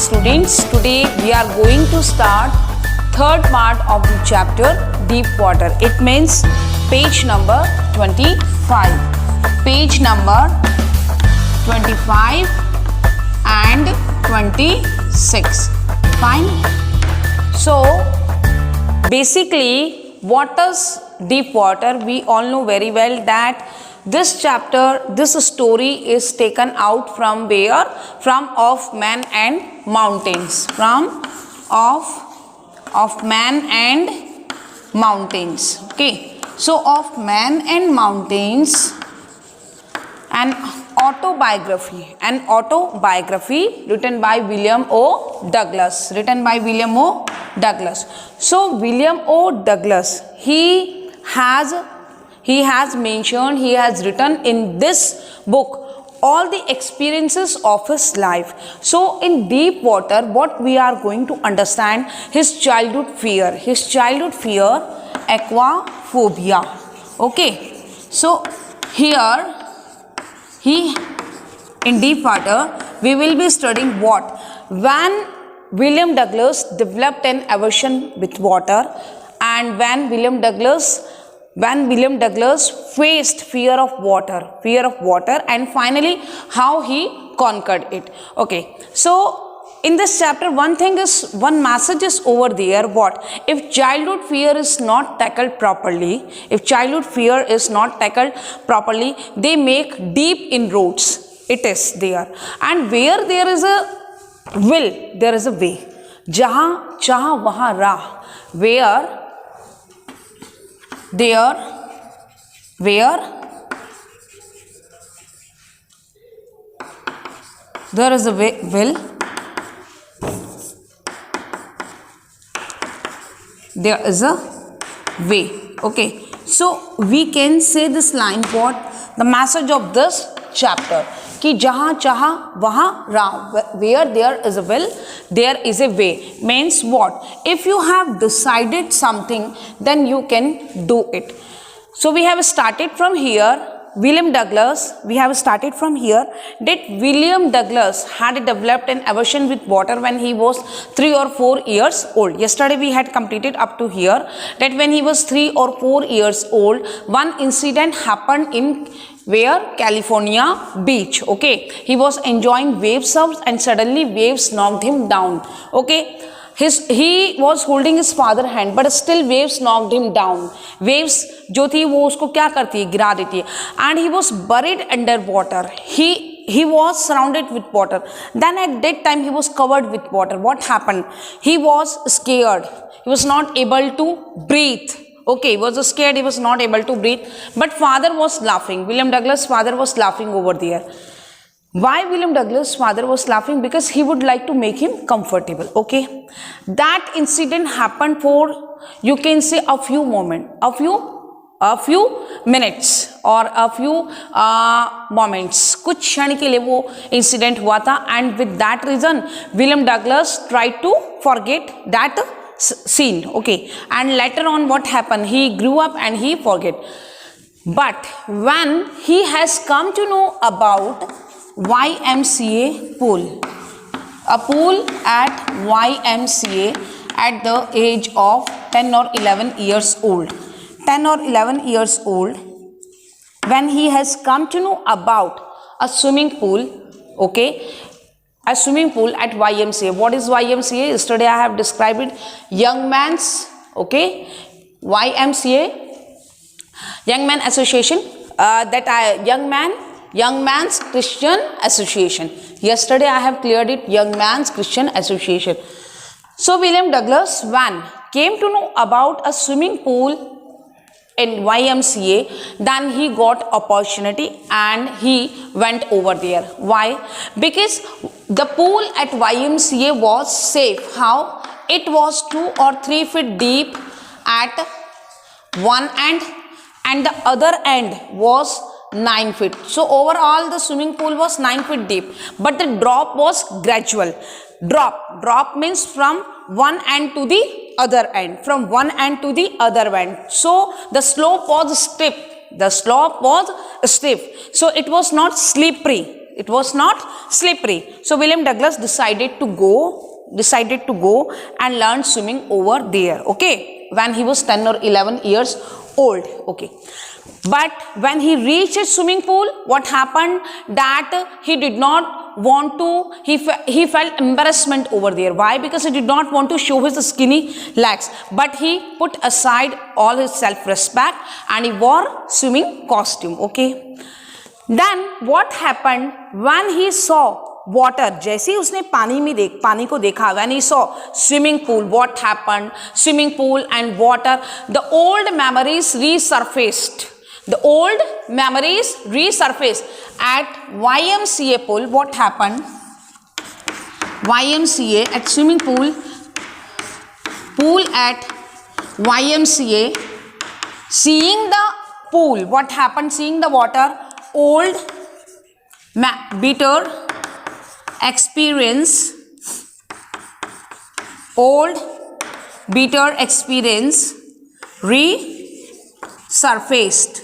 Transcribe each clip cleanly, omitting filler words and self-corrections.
students, today we are going to start third part of the chapter deep water. It means page number 25. Page number 25 and 26. Fine. So basically, what is deep water? We all know very well that this chapter, this story is taken out from where? From Of Man and Mountains. From Of Man and Mountains. Okay. So Of Man and Mountains, an autobiography written by William O. Douglas. So William O. Douglas, he has written in this book all the experiences of his life. So in deep water, what we are going to understand, his childhood fear, aquaphobia. Okay. So here, in deep water, we will be studying what? When William Douglas developed an aversion with water, and when William Douglas faced fear of water, and finally how he conquered it. Okay, so in this chapter, one message is over there. What? If childhood fear is not tackled properly, they make deep inroads. It is there, and where there is a will, there is a way. Jahan चाह वहाँ राह. Where there is a will, there is a way. Okay, so we can say this line, what the message of this chapter, कि जहाँ चाहा वहाँ राह. Where there is a will, there is a way. Means what? If you have decided something, then you can do it. So we have started from here. William Douglas had developed an aversion with water when he was 3 or 4 years old. Yesterday we had completed up to here, that when he was 3 or 4 years old, one incident happened in where? California beach. Okay, he was enjoying wave surfs and suddenly waves knocked him down. Okay, he was holding his father's hand, but still waves knocked him down. Waves जो थी वो उसको क्या करती है? गिरा देती है. And he was buried under water. He was surrounded with water. Then at that time he was covered with water. What happened? He was scared. He was not able to breathe. Okay, he was scared. He was not able to breathe. But father was laughing. William Douglas' father was laughing over there. Why William Douglas' father was laughing? Because he would like to make him comfortable. Okay, that incident happened for, you can say, a few minutes or a few moments. कुछ क्षण के लिए वो incident हुआ था, and with that reason William Douglas tried to forget that scene. Okay, and later on what happened? He grew up and he forget. But when he has come to know about YMCA pool, a pool at YMCA at the age of 10 or 11 years old, when he has come to know about a swimming pool. Okay, a swimming pool at YMCA. What is YMCA? Yesterday I have described it. Young Man's, okay, YMCA, Young Man Association, Young Man's Christian Association. Yesterday I have cleared it, Young Man's Christian Association. So William Douglas, when came to know about a swimming pool in YMCA, then he got opportunity and he went over there. Why? Because the pool at YMCA was safe. How? It was 2 or 3 feet deep at one end, and the other end was 9 feet. So overall the swimming pool was 9 feet deep, but the drop was gradual. Drop means from one end to the other end, so the slope was steep, so it was not slippery. It was not slippery. So William Douglas decided to go and learn swimming over there, okay, when he was 10 or 11 years old, okay. But when he reached a swimming pool, what happened that he did not want to, he felt embarrassment over there. Why? Because he did not want to show his skinny legs, but he put aside all his self-respect and he wore swimming costume, okay. Then what happened when he saw water, जैसे ही उसने पानी को देखा, when he saw swimming pool, what happened? Swimming pool and water, the old memories resurfaced. The old memories resurfaced at YMCA pool. What happened? YMCA at swimming pool at YMCA, seeing the pool, what happened? Seeing the water, old bitter experience resurfaced,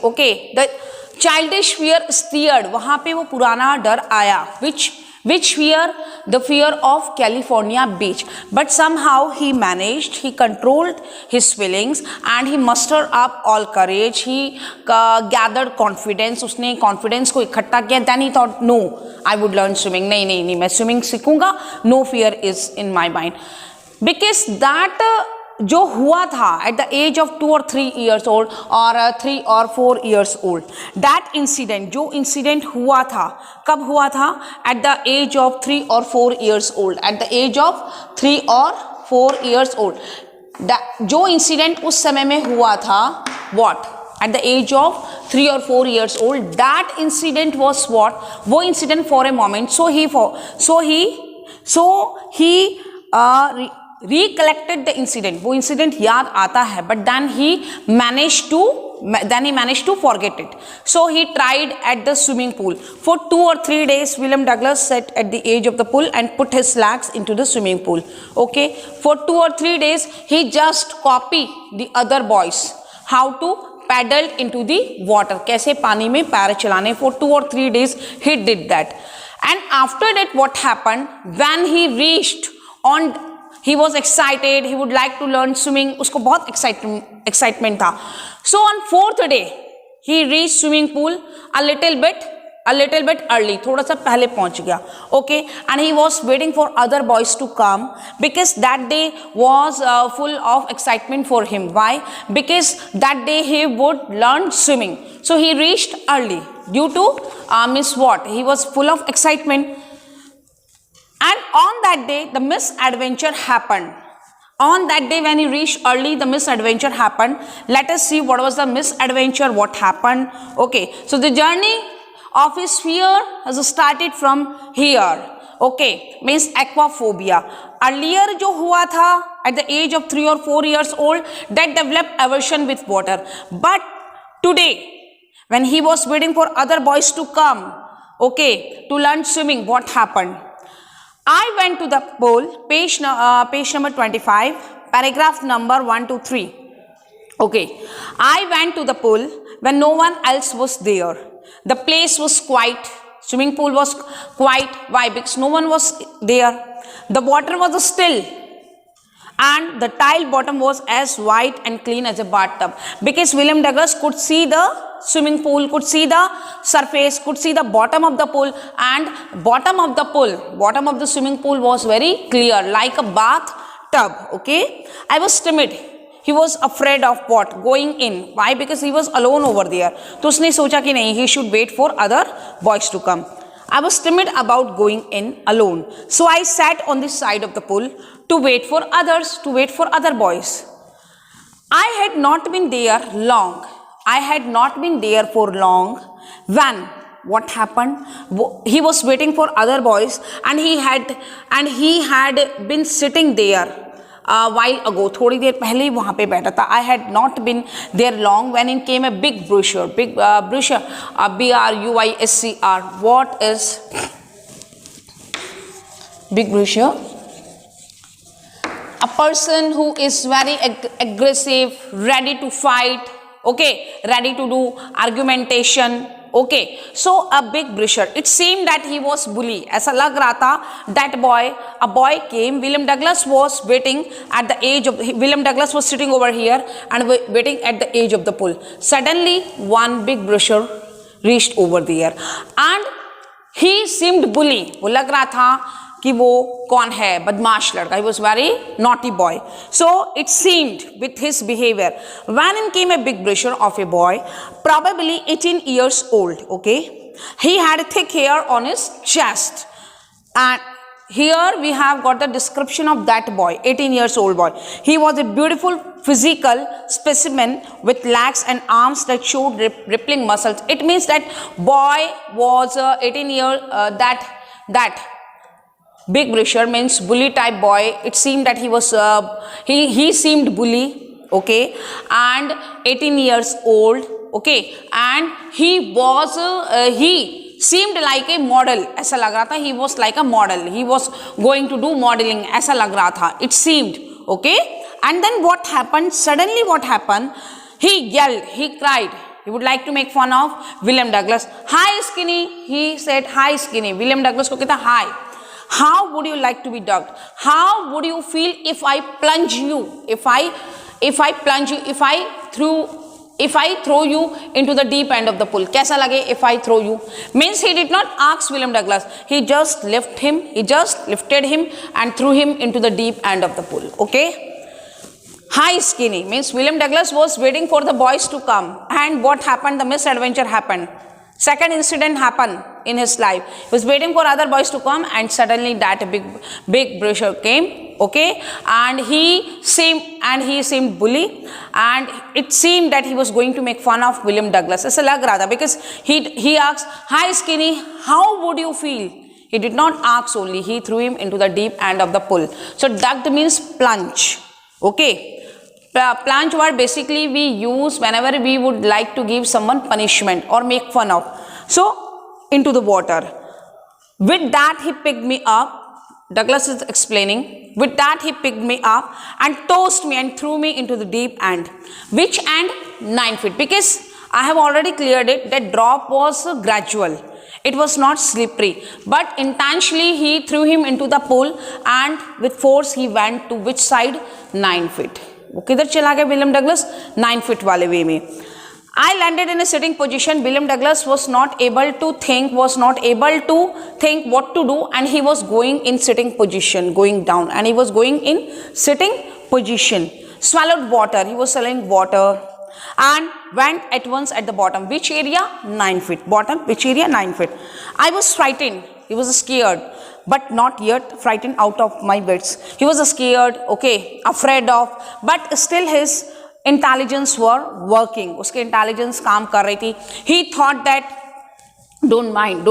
okay. The childish fear stirred, वहां पे वो पुराना डर आया, which fear? The fear of California beach. But somehow he managed, he controlled his feelings and he mustered up all courage. He gathered confidence, उसने confidence को इकट्ठा किया. Then he thought, no, I would learn swimming. नहीं, मैं swimming सीखूंगा. No fear is in my mind. Because that जो हुआ था at the age of 2 or 3 years old or 3 or 4 years old, that incident, जो incident हुआ था, कब हुआ था? At the age of 3 or 4 years old. At the age of 3 or 4 years old, जो incident उस समय में हुआ था, what? At the age of 3 or 4 years old, that incident was what? वो incident for a moment, so he recollected the incident, वो incident याद आता है, but then he managed to forget it. So he tried at the swimming pool for 2 or 3 days. William Douglas sat at the edge of the pool and put his legs into the swimming pool, okay. For 2 or 3 days he just copied the other boys how to paddle into the water, कैसे पानी में पैर चलाने. For 2 or 3 days he did that. And after that what happened? When he reached on, he was excited, he would like to learn swimming, उसको बहुत excitement था. So on 4th day he reached swimming pool a little bit early, थोड़ा सा पहले पहुंच गया, okay. And he was waiting for other boys to come because that day was full of excitement for him. Why? Because that day he would learn swimming. So he reached early due to what? He was full of excitement. And on that day, the misadventure happened. On that day, when he reached early, the misadventure happened. Let us see what was the misadventure, what happened. Okay, so the journey of his fear has started from here. Okay, means aquaphobia. Earlier, जो हुआ था at the age of 3 or 4 years old, that developed aversion with water. But today, when he was waiting for other boys to come, okay, to learn swimming, what happened? I went to the pool, page number 25, paragraph number 1 to 3. Okay, I went to the pool when no one else was there. The place was quiet. Swimming pool was quiet. Why? Because no one was there. The water was still. And the tile bottom was as white and clean as a bathtub. Because William Douglas could see the swimming pool, could see the surface, could see the bottom of the pool, and bottom of the swimming pool was very clear, like a bathtub, okay. I was timid. He was afraid of what? Going in. Why? Because he was alone over there. तो उसने सोचा कि नहीं, he should wait for other boys to come. I was timid about going in alone. So I sat on the side of the pool to wait for other boys. I had not been there for long when what happened? He was waiting for other boys and he had been sitting there a while ago. थोड़ी देर पहले ही वहाँ पे बैठा था. I had not been there long when in came a big brochure, brochure, BRUISCR. What is big brochure? A person who is very aggressive, ready to fight, okay, ready to do argumentation. Okay, so a big brusher. It seemed that he was bully. ऐसा लग रहा था that a boy came. William Douglas was waiting at the edge of. William Douglas was sitting over here and waiting at the edge of the pool. Suddenly, one big brusher reached over there, and he seemed bully. वो लग रहा था कि वो कौन है, बदमाश लड़का. He was very naughty boy. So it seemed with his behavior. When in came a big brusher of a boy, probably 18 years old. Okay, he had thick hair on his chest, and here we have got the description of that boy, 18 years old boy. He was a beautiful physical specimen with legs and arms that showed rippling muscles. It means that boy was 18 years. That big brusher means bully type boy. It seemed that he was he seemed bully, okay, and 18 years old, okay, and he was he seemed like a model. ऐसा लग रहा था he was like a model. He was going to do modeling. ऐसा लग रहा था. It seemed, okay. And then what happened? Suddenly what happened? He yelled. He cried. He would like to make fun of William Douglas. Hi Skinny. He said hi Skinny. William Douglas को कहता hi. How would you like to be ducked? How would you feel if I plunge you? If I plunge you, if I throw you into the deep end of the pool. कैसा लगे if I throw you? Means he did not ask William Douglas. He just lifted him and threw him into the deep end of the pool. Okay. Hi Skinny means William Douglas was waiting for the boys to come, and what happened? The misadventure happened. Second incident happened in his life. He was waiting for other boys to come, and suddenly that big brusher came, okay, and he seemed bully, and it seemed that he was going to make fun of William Douglas. ऐसा लग रहा था because he asked, "Hi Skinny, how would you feel?" He did not ask only, he threw him into the deep end of the pool. So ducked means plunge, okay. Plunge word basically we use whenever we would like to give someone punishment or make fun of. So into the water. With that he picked me up. Douglas is explaining. With that he picked me up and tossed me and threw me into the deep end. Which end? 9 feet. Because I have already cleared it. That drop was gradual. It was not slippery. But intentionally he threw him into the pool, and with force he went to which side? 9 feet. वो किधर चला गया William Douglas? 9 feet वाले वे में. I landed in a sitting position. William Douglas was not able to think what to do, and he was going in sitting position, going down, and he was going in sitting position. Swallowed water. He was swallowing water and went at once at the bottom. Which area? 9 feet. Bottom. Which area? 9 feet. I was frightened. He was scared, but not yet frightened out of my wits. He was scared, okay, afraid of, but still his intelligence were working. Uske intelligence काम कर रही थी. He thought that don't mind.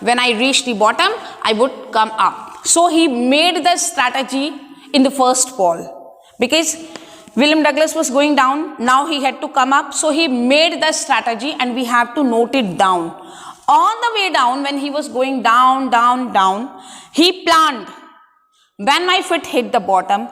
When I reach the bottom, I would come up. So he made the strategy in the first fall, because William Douglas was going down. Now he had to come up. So he made the strategy, and we have to note it down. On the way down, when he was going down, he planned. When my foot hit the bottom,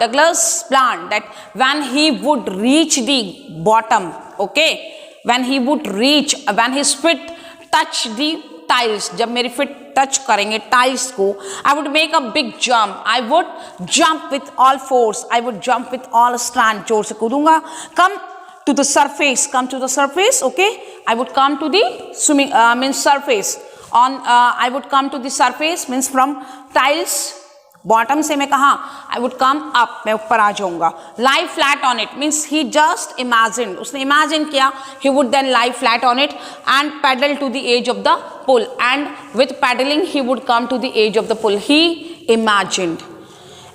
Douglas planned that when he would reach the bottom, okay, when his feet touch the tiles, जब मेरी feet touch करेंगे tiles को, I would make a big jump. I would jump with all force. I would jump with all strength. जोर से कूदूंगा. Come to the surface, okay. I would come to the surface. I would come to the surface means from tiles. Bottom से मैं कहाँ? I would come up. मैं ऊपर आ जाऊँगा. Lie flat on it means he just imagined. उसने imagine किया. He would then lie flat on it and paddle to the edge of the pool. And with paddling, he would come to the edge of the pool. He imagined.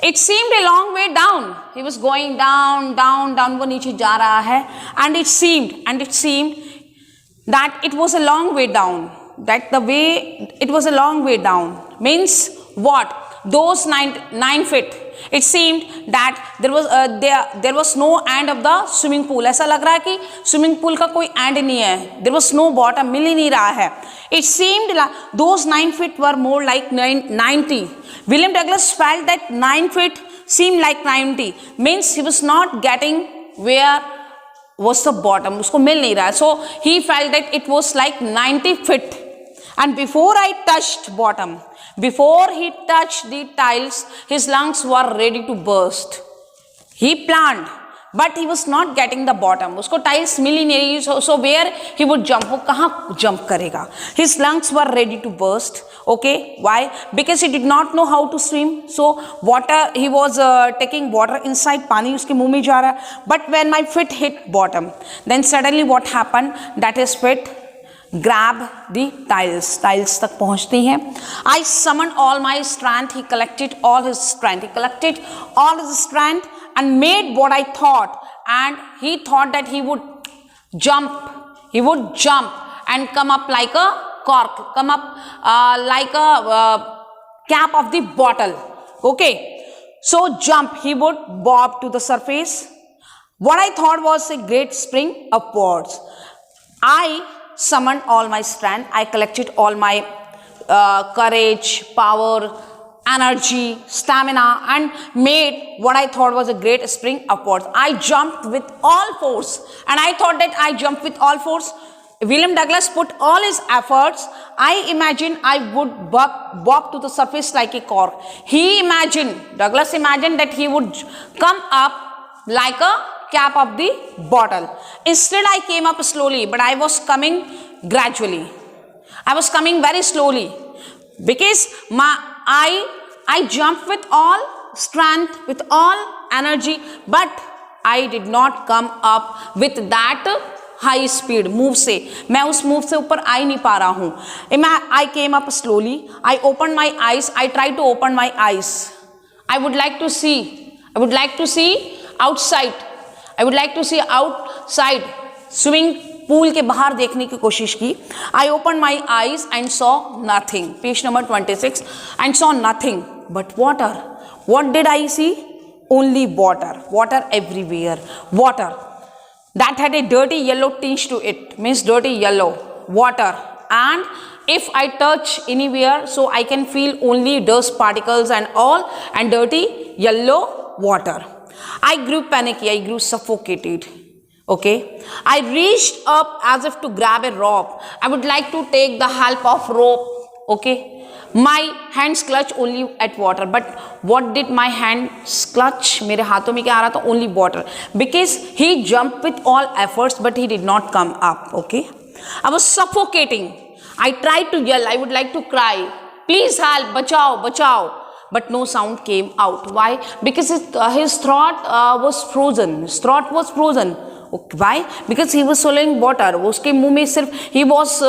It seemed a long way down. He was going down. वो नीचे जा रहा है. And it seemed that it was a long way down. It was a long way down. Means what? Those 9 feet. It seemed that there was no end of the swimming pool. ऐसा लग रहा है कि swimming pool का कोई end नहीं है. There was no bottom. मिल ही नहीं रहा है. It seemed like those 9 feet were more like 90. William Douglas felt that 9 feet seemed like 90. Means he was not getting where was the bottom, उसको मिल नहीं रहा. So he felt that it was like 90 feet. And before I touched bottom, before he touched the tiles, his lungs were ready to burst. He planned, but he was not getting the bottom. उसको tiles मिल ही नहीं रही. So where he would jump? वो कहाँ jump करेगा? His lungs were ready to burst. Okay, why? Because he did not know how to swim. So water, he was taking water inside. पानी उसके मुंह में जा रहा है. But when my feet hit bottom, then suddenly what happened? That his feet grab the tiles. Tiles तक पहुँचती हैं. I summoned all my strength. He collected all his strength. He collected all his strength and made what I thought. And he thought that he would jump. He would jump and come up like a cork. Come up like a cap of the bottle. Okay. So jump. He would bob to the surface. What I thought was a great spring upwards. I summoned all my strength. I collected all my courage, power, energy, stamina, and made what I thought was a great spring upwards. I jumped with all force, and I thought that I jumped with all force. William Douglas put all his efforts. I imagined I would bob to the surface like a cork. Douglas imagined that he would come up like a cap of the bottle. Instead, I came up slowly, but I was coming gradually. I was coming very slowly because I jumped with all strength, with all energy, but I did not come up with that high speed move से. मैं उस move से ऊपर आ ही नहीं पा रहा हूँ. I came up slowly. I opened my eyes. I tried to open my eyes. I would like to see outside. I would like to see outside. Swimming pool के बाहर देखने की कोशिश की. I opened my eyes and saw nothing. Page number 26. And saw nothing but water. What did I see? Only water. Water everywhere. Water that had a dirty yellow tinge to it. Means dirty yellow. Water. And if I touch anywhere, so I can feel only dust particles and all, and dirty yellow water. I grew panicky. I grew suffocated. Okay. I reached up as if to grab a rope. I would like to take the help of rope. Okay. My hands clutch only at water. But what did my hands clutch? मेरे हाथों में क्या आ रहा था? Only water. Because he jumped with all efforts, but he did not come up. Okay. I was suffocating. I tried to yell. I would like to cry. Please help. Bachao, bachao. But no sound came out. Why? Because his throat was frozen. His throat was frozen. Why? Because he was swallowing water. उसके मुंह में सिर्फ he was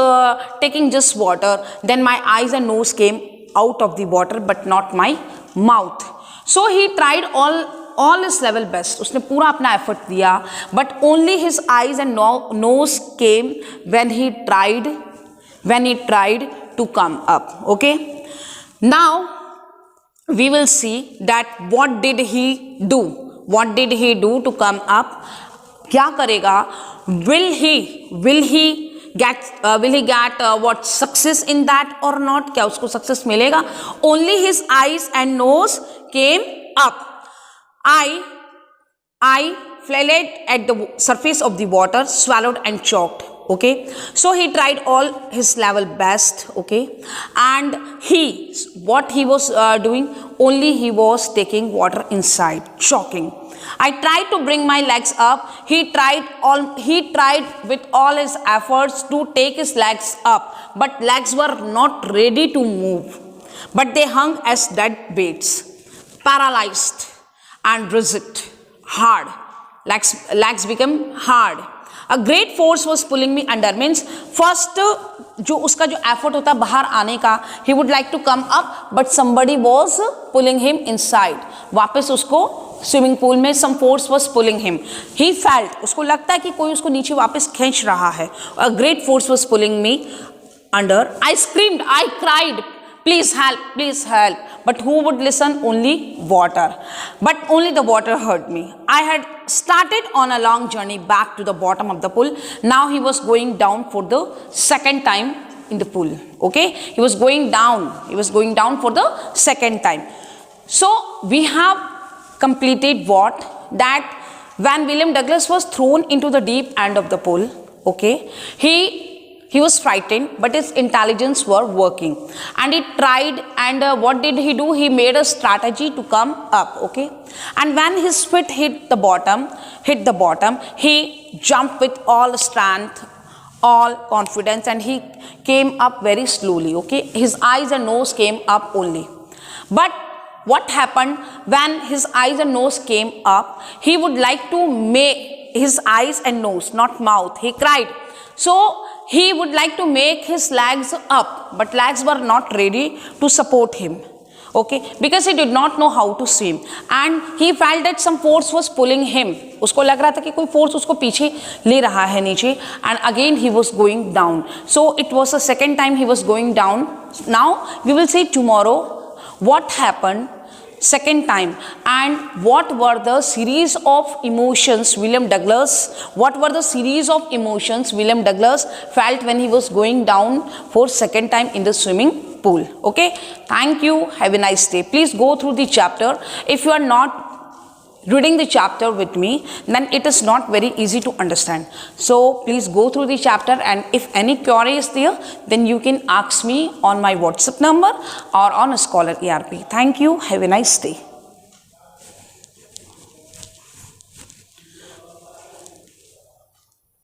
taking just water. Then my eyes and nose came out of the water, but not my mouth. So he tried all his level best. उसने पूरा अपना effort दिया, but only his eyes and nose came when he tried to come up. Okay. Now we will see that what did he do? What did he do to come up? क्या करेगा? Will he get what success in that or not? क्या उसको success मिलेगा? Only his eyes and nose came up. I flailing at the surface of the water, swallowed and choked. Okay, so he tried all his level best. Okay, and what he was doing, only he was taking water inside, choking. I tried to bring my legs up. He tried with all his efforts to take his legs up, but legs were not ready to move. But they hung as dead weights, paralyzed and rigid, hard. Legs became hard. A great force was pulling me under. Means first जो उसका जो effort होता है बाहर आने का, he would like to come up, but somebody was pulling him inside. वापस उसको स्विमिंग पूल में some force was pulling him. He felt, उसको लगता है कि कोई उसको नीचे वापस खींच रहा है. A great force was pulling me under. I screamed, I cried, please help, please help. But who would listen? Only water. But only the water heard me. I had started on a long journey back to the bottom of the pool. Now he was going down for the second time in the pool. Okay, he was going down for the second time. So we have completed what? That when William Douglas was thrown into the deep end of the pool, okay, he was frightened, but his intelligence were working, and he tried, and what did he do? He made a strategy to come up, okay, and when his feet hit the bottom, he jumped with all strength, all confidence, and he came up very slowly, okay. His eyes and nose came up only. But what happened when his eyes and nose came up? He would like to make his eyes and nose, not mouth. He cried. So he would like to make his legs up, but legs were not ready to support him, okay, because he did not know how to swim, and he felt that some force was pulling him. उसको लग रहा था कि कोई force उसको पीछे ले रहा है नीचे, and again he was going down. So it was the second time he was going down. Now we will see tomorrow what happened second time, and what were the series of emotions William Douglas felt when he was going down for second time in the swimming pool. Okay, thank you, have a nice day. Please go through the chapter. If you are not reading the chapter with me, then it is not very easy to understand. So please go through the chapter, and if any query is there, then you can ask me on my WhatsApp number or on Scholar ERP. Thank you. Have a nice day.